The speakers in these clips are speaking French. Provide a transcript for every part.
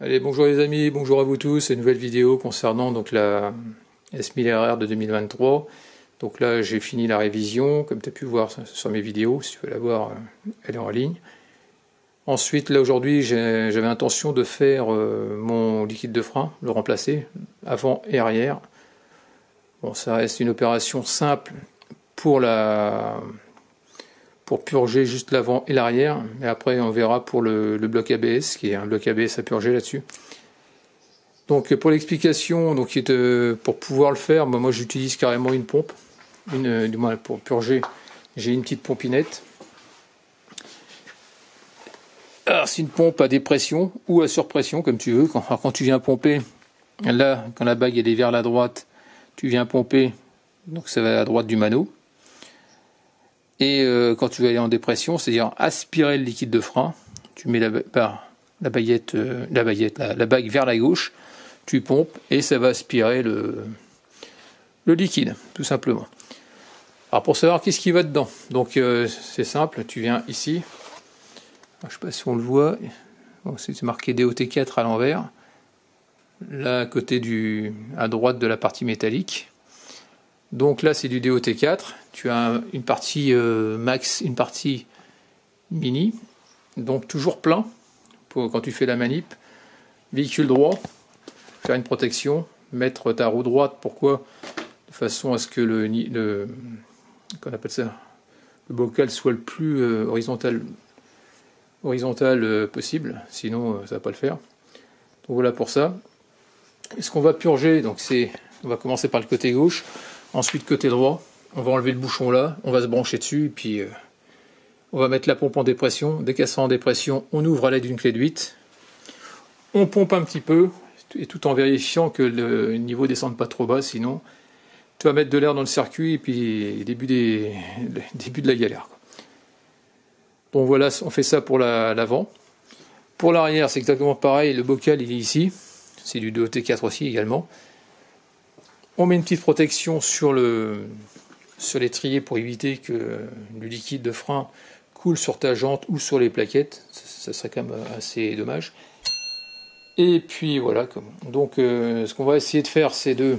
Allez, bonjour les amis, bonjour à vous tous, une nouvelle vidéo concernant donc la S1000RR de 2023. Donc là j'ai fini la révision, comme tu as pu voir sur mes vidéos, si tu veux la voir, elle est en ligne. Ensuite là aujourd'hui j'avais intention de faire mon liquide de frein, le remplacer, avant et arrière. Bon, ça reste une opération simple pour purger juste l'avant et l'arrière, et après on verra pour le bloc ABS, qui est un bloc ABS à purger là-dessus. Donc pour l'explication, pour pouvoir le faire, moi j'utilise carrément une pompe, du moins pour purger, j'ai une petite pompinette. Alors c'est une pompe à dépression ou à surpression comme tu veux. Quand tu viens pomper, là quand la bague elle est vers la droite, tu viens pomper, donc ça va à la droite du mano. Et quand tu vas aller en dépression, c'est-à-dire aspirer le liquide de frein, tu mets la bague vers la gauche, tu pompes et ça va aspirer le liquide, tout simplement. Alors pour savoir qu'est-ce qui va dedans, donc c'est simple, tu viens ici, je ne sais pas si on le voit, bon, c'est marqué DOT4 à l'envers, là à droite de la partie métallique. Donc là c'est du DOT4, tu as une partie max, une partie mini, donc toujours plein quand tu fais la manip. Véhicule droit, faire une protection, mettre ta roue droite, pourquoi? De façon à ce que qu'on appelle ça, le bocal soit le plus horizontal possible, sinon ça va pas le faire. Donc voilà pour ça. Et ce qu'on va purger, donc on va commencer par le côté gauche. Ensuite, côté droit, on va enlever le bouchon là, on va se brancher dessus, et puis on va mettre la pompe en dépression. Dès qu'elle sera en dépression, on ouvre à l'aide d'une clé de 8. On pompe un petit peu, et tout en vérifiant que le niveau ne descende pas trop bas, sinon tu vas mettre de l'air dans le circuit, et puis début de la galère. Donc voilà, on fait ça pour l'avant. Pour l'arrière, c'est exactement pareil, le bocal il est ici, c'est du DOT4 aussi également. On met une petite protection sur l'étrier pour éviter que le liquide de frein coule sur ta jante ou sur les plaquettes. Ça serait quand même assez dommage. Et puis voilà. Donc ce qu'on va essayer de faire, c'est là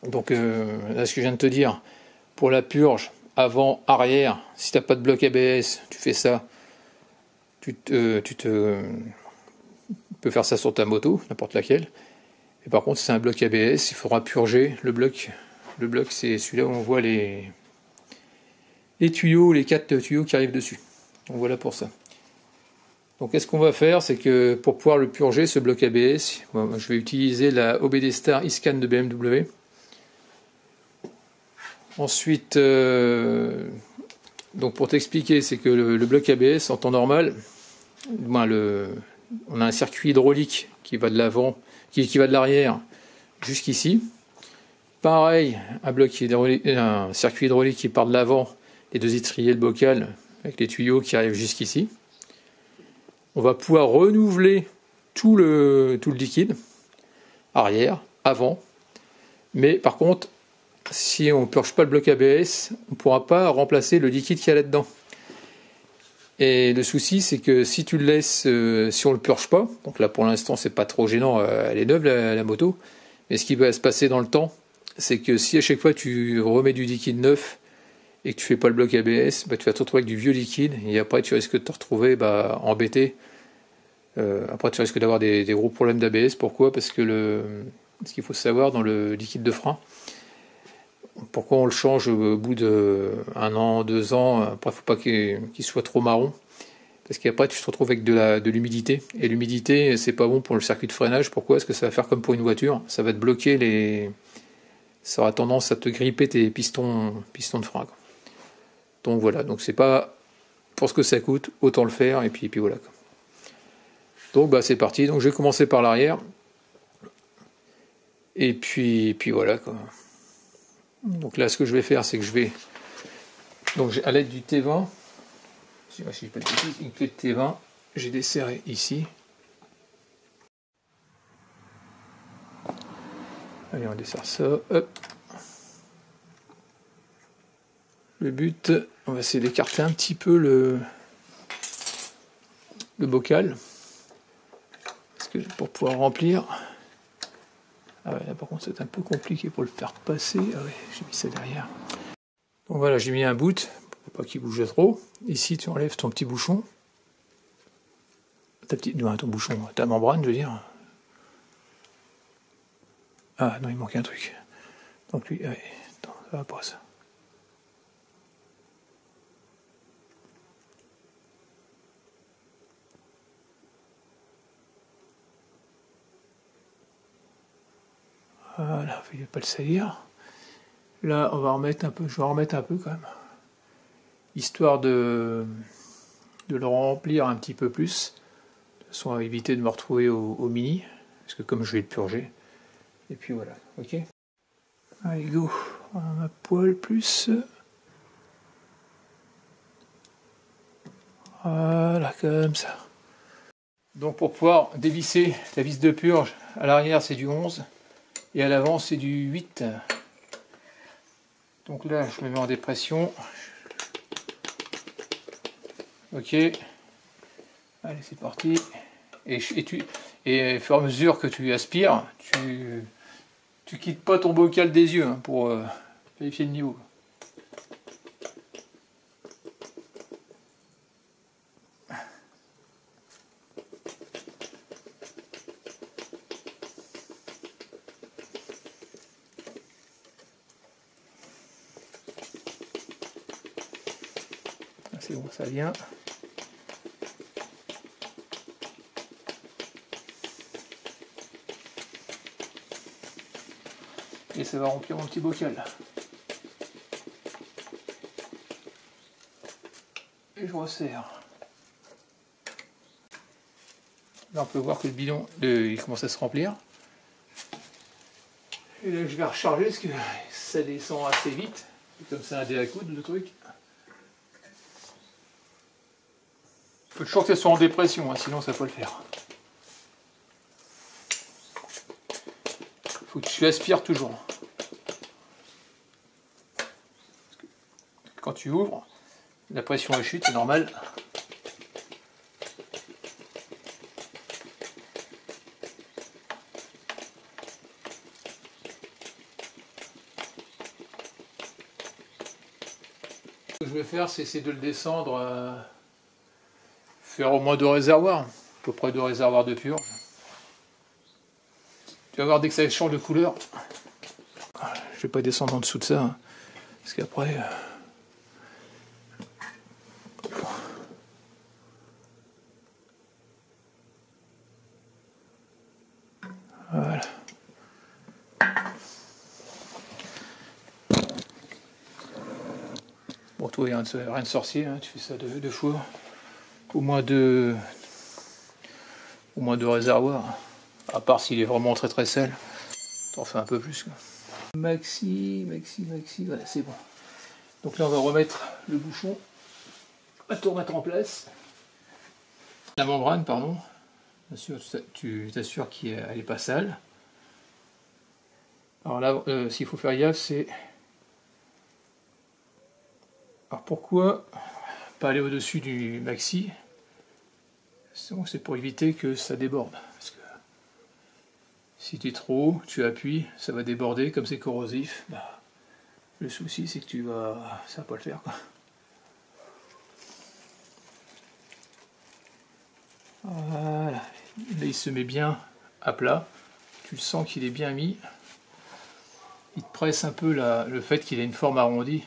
ce que je viens de te dire, pour la purge avant, arrière, si tu n'as pas de bloc ABS, tu fais ça. Tu peux faire ça sur ta moto, n'importe laquelle. Et par contre, si c'est un bloc ABS, il faudra purger le bloc. Le bloc, c'est celui-là où on voit les tuyaux, les 4 tuyaux qui arrivent dessus. Donc voilà pour ça. Donc qu'est-ce qu'on va faire, c'est que pour pouvoir le purger, ce bloc ABS, moi, je vais utiliser la OBD Star eScan de BMW. Ensuite, donc pour t'expliquer, c'est que le bloc ABS, en temps normal, on a un circuit hydraulique qui va de l'avant, qui va de l'arrière jusqu'ici. Pareil, un circuit hydraulique qui part de l'avant, les deux étriers, le bocal, avec les tuyaux qui arrivent jusqu'ici. On va pouvoir renouveler tout le liquide, arrière, avant. Mais par contre, si on ne purge pas le bloc ABS, on ne pourra pas remplacer le liquide qu'il y a là-dedans. Et le souci, c'est que si tu le laisses, si on le purge pas, donc là pour l'instant c'est pas trop gênant, elle est neuve la moto, mais ce qui va se passer dans le temps, c'est que si à chaque fois tu remets du liquide neuf et que tu fais pas le bloc ABS, tu vas te retrouver avec du vieux liquide, et après tu risques de te retrouver embêté. Après tu risques d'avoir des gros problèmes d'ABS. Pourquoi? Parce que ce qu'il faut savoir dans le liquide de frein, pourquoi on le change au bout d'1 an, 2 ans, après il ne faut pas qu'il soit trop marron, parce qu'après tu te retrouves avec de l'humidité, et l'humidité c'est pas bon pour le circuit de freinage. Pourquoi? Parce que ça va faire comme pour une voiture, ça va te bloquer ça aura tendance à te gripper tes pistons de frein. Donc voilà, donc c'est pas pour ce que ça coûte, autant le faire, et puis voilà. Donc c'est parti, donc je vais commencer par l'arrière, et puis voilà quoi. Donc là, ce que je vais faire, c'est que je vais, donc à l'aide du T20, si je dis pas de bêtises, une clé de T20, j'ai desserré ici. Allez, on desserre ça. Hop. Le but, on va essayer d'écarter un petit peu le bocal. Parce pour pouvoir remplir. Ah ouais, là par contre c'est un peu compliqué pour le faire passer. Ah ouais, j'ai mis ça derrière. Donc voilà, j'ai mis un bout, pour pas qu'il bouge trop. Ici tu enlèves ton petit bouchon. Ton bouchon, ta membrane je veux dire. Ah non, il manque un truc. Donc lui, ouais, attends, ça va pas ça. Voilà, il ne faut pas le salir. Là, on va remettre un peu, je vais en remettre un peu quand même. Histoire de le remplir un petit peu plus. De façon à éviter de me retrouver au mini. Parce que comme je vais le purger. Et puis voilà, ok. Allez, go. Un poil plus. Voilà, comme ça. Donc pour pouvoir dévisser la vis de purge, à l'arrière c'est du 11 et à l'avant c'est du 8. Donc là je me mets en dépression. Ok. Allez, c'est parti. Et au fur et à mesure que tu aspires, tu quittes pas ton bocal des yeux hein, pour vérifier le niveau. C'est bon, ça vient. Et ça va remplir mon petit bocal. Et je resserre. Là on peut voir que le bidon il commence à se remplir. Et là je vais recharger parce que ça descend assez vite. Comme ça un dé à coudre le truc. Il faut toujours qu'elle soit en dépression, hein, sinon ça ne va pas le faire. Il faut que tu aspires toujours. Quand tu ouvres, la pression elle chute, c'est normal. Ce que je vais faire, c'est essayer de le descendre, faire au moins 2 réservoirs, à peu près 2 réservoirs de purge. Tu vas voir dès que ça change de couleur. Je vais pas descendre en dessous de ça, hein, parce qu'après... Voilà. Bon, toi, il n'y a rien de sorcier, hein, tu fais ça 2 fois. Au moins 2 réservoirs. À part s'il est vraiment très très sale. T'en fais un peu plus. Quoi. Maxi, voilà, c'est bon. Donc là, on va remettre le bouchon. On va tout remettre en place. La membrane, pardon. Bien sûr, tu t'assures qu'elle n'est pas sale. Alors là, s'il faut faire gaffe, c'est... Alors pourquoi pas aller au-dessus du maxi? C'est pour éviter que ça déborde. Parce que si tu es trop haut, tu appuies, ça va déborder, comme c'est corrosif. Bah, le souci, c'est que ça va pas le faire. Quoi. Voilà. Là, il se met bien à plat. Tu le sens qu'il est bien mis. Il te presse un peu le fait qu'il ait une forme arrondie.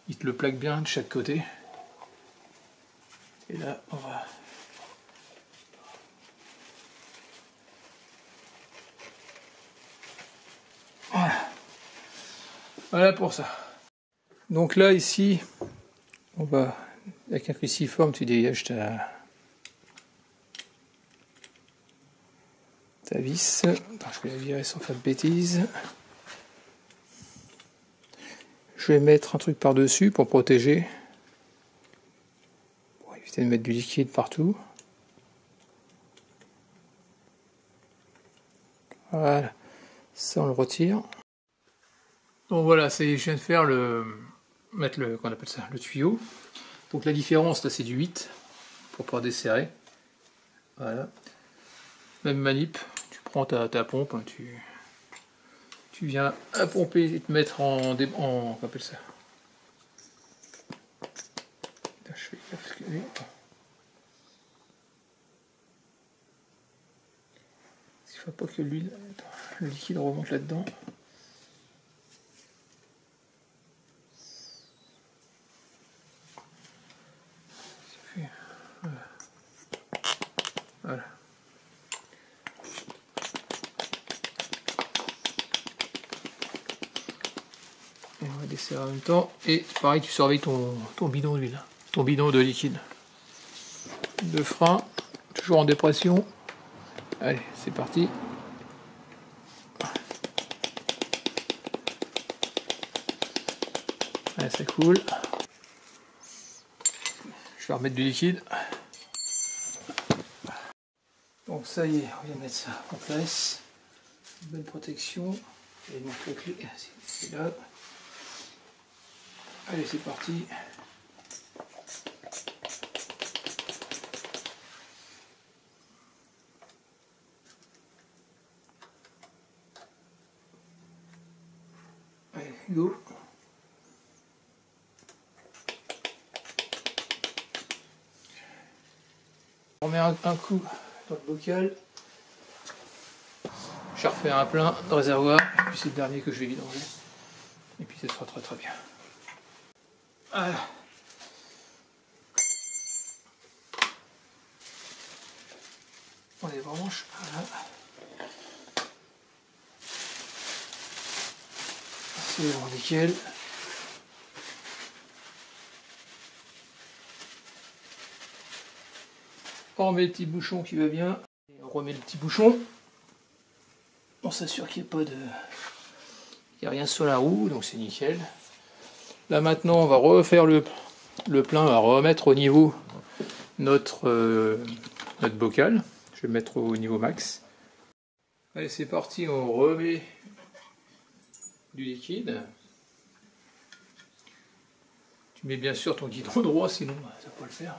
Il te le plaque bien de chaque côté. Et là, on va... Voilà. Voilà pour ça. Donc là, ici, on va... Avec un cruciforme, tu dégages ta vis. Attends, je vais la virer sans faire de bêtises. Je vais mettre un truc par-dessus pour protéger. Pour éviter de mettre du liquide partout. Voilà. Ça, on le retire. Donc voilà, je viens de faire mettre qu'on appelle ça, le tuyau. Donc la différence, là, c'est du 8 pour pouvoir desserrer. Voilà. même manip, tu prends ta pompe, hein, tu viens à pomper et te mettre en on appelle ça. Putain, je fais gaffe que lui. Il faut pas que l'huile, le liquide remonte là-dedans. Voilà. Et on va desserrer en même temps. Et pareil, tu surveilles ton bidon d'huile, ton bidon de liquide. De frein, toujours en dépression. Allez, c'est parti. Allez, ça coule. Je vais remettre du liquide. Donc ça y est, on vient mettre ça en place. Une bonne protection. Et donc la clé, c'est là. Allez, c'est parti. Allez, go. On met un coup dans le bocal. Je refais un plein de réservoir. Et puis c'est le dernier que je vais vidanger. Et puis ça sera très très bien. Voilà. On les branche. Voilà. C'est bon, nickel. On remet le petit bouchon qui va bien. Et on remet le petit bouchon. On s'assure qu'il n'y a pas de... Il n'y a rien sur la roue, donc c'est nickel. Là maintenant, on va refaire le plein, on va remettre au niveau notre bocal. Je vais le mettre au niveau max. Allez, c'est parti, on remet du liquide. Tu mets bien sûr ton guidon droit, sinon ça ne va pas le faire.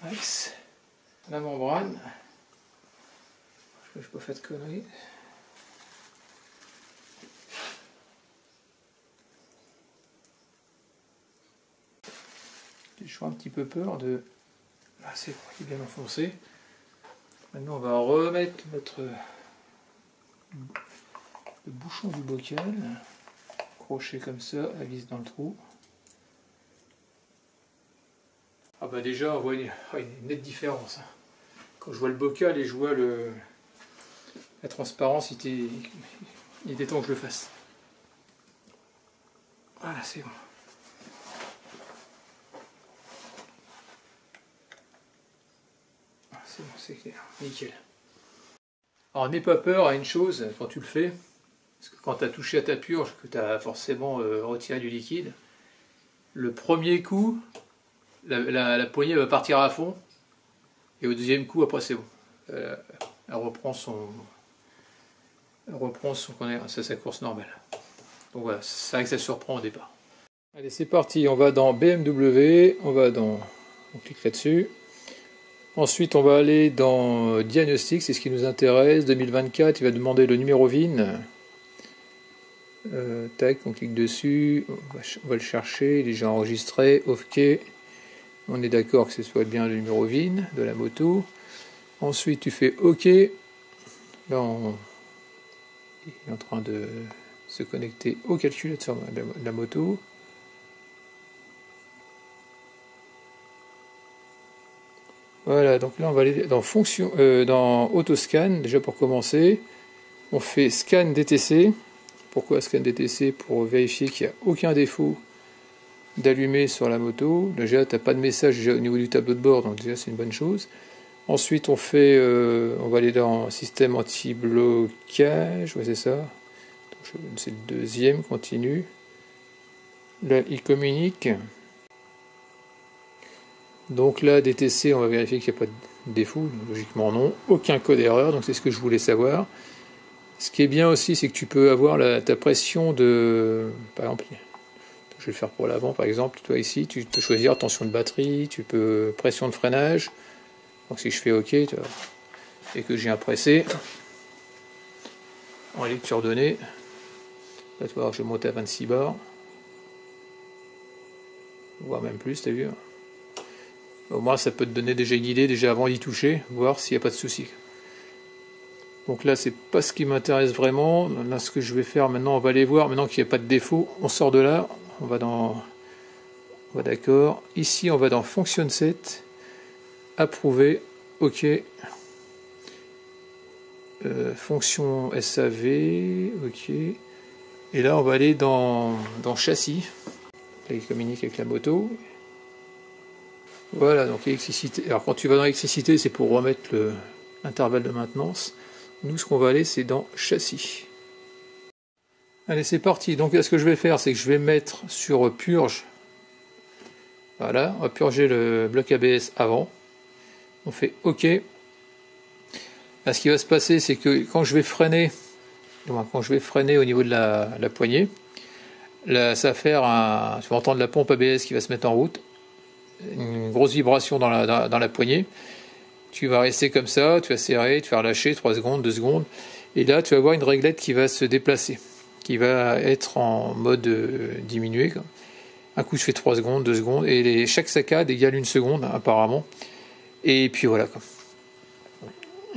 Max. La membrane. Je n'ai pas fait de conneries. Je suis un petit peu peur de... Ah, c'est bon, il est bien enfoncé. Maintenant on va remettre le bouchon du bocal. Crochet comme ça, la vis dans le trou. Ah bah déjà on voit une nette différence. Quand je vois le bocal et je vois la transparence, il était temps que je le fasse. Voilà, c'est bon. C'est bon, c'est clair, nickel. Alors n'aie pas peur à une chose quand tu le fais, parce que quand tu as touché à ta purge, que tu as forcément retiré du liquide, le premier coup, la poignée va partir à fond, et au deuxième coup, après c'est bon. Elle reprend sa course normale. Donc voilà, c'est vrai que ça surprend au départ. Allez, c'est parti, on va dans BMW, on clique là-dessus. Ensuite, on va aller dans Diagnostic, c'est ce qui nous intéresse. 2024, il va demander le numéro VIN. Tac, on clique dessus, on va le chercher, il est déjà enregistré, OK. On est d'accord que ce soit bien le numéro VIN de la moto. Ensuite, tu fais OK. Là, il est en train de se connecter au calculateur de la moto. Voilà, donc là on va aller dans fonction, dans Autoscan, déjà pour commencer. On fait Scan DTC. Pourquoi Scan DTC? Pour vérifier qu'il n'y a aucun défaut d'allumer sur la moto. Déjà, tu n'as pas de message déjà au niveau du tableau de bord, donc déjà c'est une bonne chose. Ensuite, on va aller dans système anti-blocage, ouais c'est ça. C'est le deuxième, continue. Là, il communique. Donc là, DTC, on va vérifier qu'il n'y a pas de défaut. Logiquement non. Aucun code erreur, donc c'est ce que je voulais savoir. Ce qui est bien aussi, c'est que tu peux avoir ta pression de... Par exemple, je vais le faire pour l'avant par exemple, toi ici, tu peux choisir tension de batterie, tu peux pression de freinage. Donc si je fais OK, tu vois, et que j'ai un pressé, en lecture donnée, là tu vois, je vais monter à 26 bars, voire même plus, t'as vu. Au moins ça peut te donner déjà une idée, déjà avant d'y toucher, voir s'il n'y a pas de souci. Donc là c'est pas ce qui m'intéresse vraiment. Là ce que je vais faire maintenant, on va aller voir, maintenant qu'il n'y a pas de défaut, on sort de là, on va d'accord, ici on va dans Function Set, approuver, OK, fonction SAV, OK, et là on va aller dans châssis, là il communique avec la moto, voilà, donc électricité. Alors quand tu vas dans l'électricité, c'est pour remettre l'intervalle de maintenance. Nous ce qu'on va aller, c'est dans châssis. Allez, c'est parti. Donc là ce que je vais faire, c'est que je vais mettre sur purge, voilà, on va purger le bloc ABS avant, on fait OK. Là, ce qui va se passer, c'est que quand je vais freiner au niveau de la poignée, là, ça va faire tu vas entendre la pompe ABS qui va se mettre en route, une grosse vibration dans la poignée. Tu vas rester comme ça, tu vas serrer, tu vas relâcher 3 secondes, 2 secondes, et là tu vas avoir une réglette qui va se déplacer, qui va être en mode diminué. Un coup je fais 3 secondes, 2 secondes, et chaque saccade égale 1 seconde apparemment, et puis voilà quoi.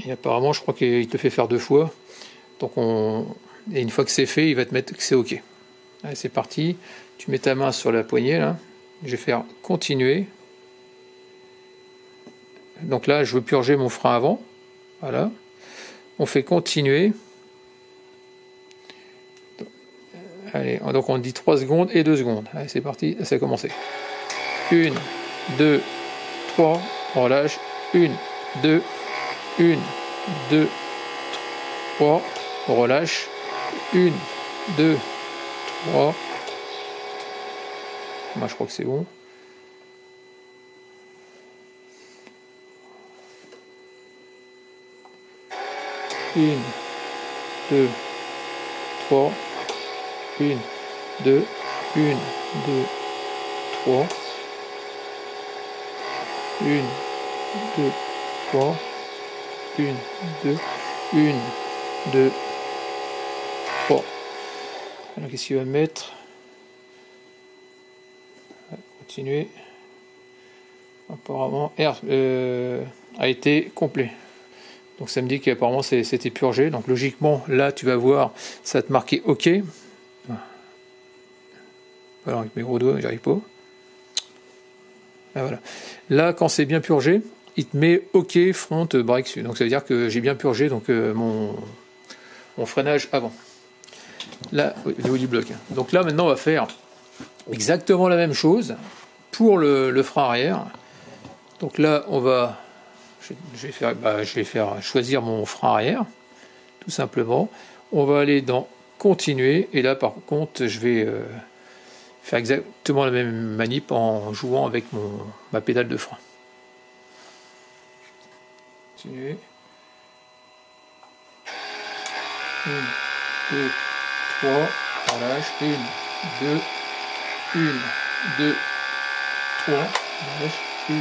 Et apparemment, je crois qu'il te fait faire 2 fois. Donc et une fois que c'est fait, il va te mettre que c'est OK. Allez, c'est parti. Tu mets ta main sur la poignée là. Je vais faire continuer. Donc là, je veux purger mon frein avant. Voilà. On fait continuer. Allez, donc on dit 3 secondes et 2 secondes. Allez, c'est parti. Ça a commencé. 1, 2, 3. On relâche. 1, 2. 1, 2, 3, on relâche, 1, 2, 3, moi je crois que c'est bon, une, 2, 3, 1, 2, 1, 2, 3, 1, 2, 3, 1, 2, 1, 2, 3. Alors qu'est-ce qu'il va mettre? On va continuer. Apparemment, R a été complet. Donc ça me dit qu'apparemment c'était purgé. Donc logiquement, là tu vas voir, ça va te marquer OK. Alors avec mes gros doigts, j'arrive pas. Ah, voilà. Là, quand c'est bien purgé, il te met OK front brake. Donc ça veut dire que j'ai bien purgé donc mon freinage avant. Là, au niveau du bloc. Donc là maintenant on va faire exactement la même chose pour le frein arrière. Donc là je vais faire choisir mon frein arrière, tout simplement. On va aller dans continuer et là par contre je vais faire exactement la même manip en jouant avec ma pédale de frein. Continuer. 1, 2, 3, on relâche. 1, 2, 1, 2, 3, on relâche. 1,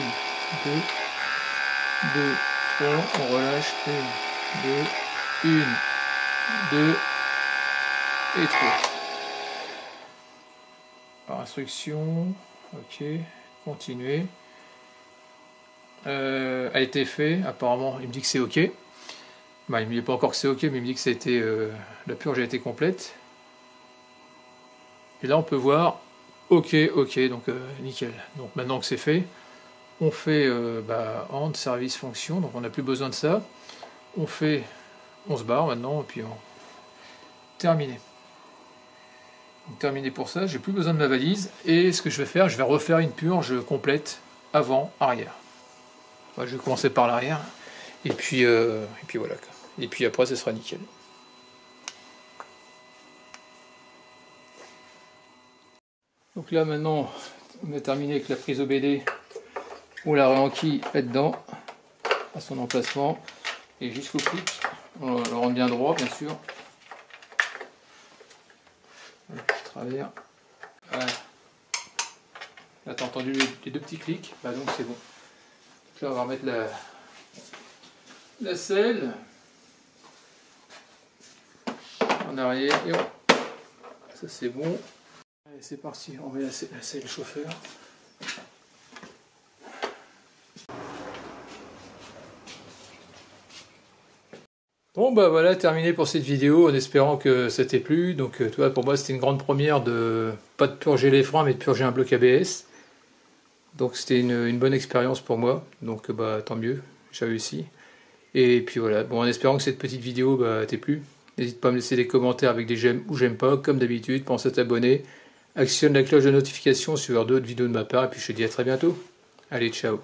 2, 2, 3, on relâche. 1, 2, 1, 2 et 3. Par instruction, ok, continuer. A été fait, apparemment il me dit que c'est ok. Bah, il ne me dit pas encore que c'est ok, mais il me dit que la purge a été complète. Et là on peut voir ok, donc nickel. Donc maintenant que c'est fait, on fait end service fonction, donc on n'a plus besoin de ça. On se barre maintenant et puis terminé. Donc, terminé pour ça, j'ai plus besoin de ma valise et ce que je vais faire, je vais refaire une purge complète avant, arrière. Enfin, je vais commencer par l'arrière et puis voilà. Et puis après, ce sera nickel. Donc là maintenant, on a terminé avec la prise OBD. On la réenquille là-dedans, à son emplacement, et jusqu'au clic. On le rend bien droit, bien sûr. travers. Voilà. Là, t'as entendu les deux petits clics, bah donc c'est bon. Donc là, on va remettre la selle en arrière et ça c'est bon. Allez, c'est parti, on met la selle chauffeur. Bon bah voilà, terminé pour cette vidéo, en espérant que ça t'ait plu. Donc tu vois, pour moi c'était une grande première de pas de purger les freins mais de purger un bloc ABS. Donc c'était une bonne expérience pour moi, donc bah tant mieux, j'ai réussi. Et puis voilà, bon, en espérant que cette petite vidéo t'ait plu, n'hésite pas à me laisser des commentaires avec des j'aime ou j'aime pas, comme d'habitude, pense à t'abonner, actionne la cloche de notification sur d'autres vidéos de ma part, et puis je te dis à très bientôt. Allez, ciao.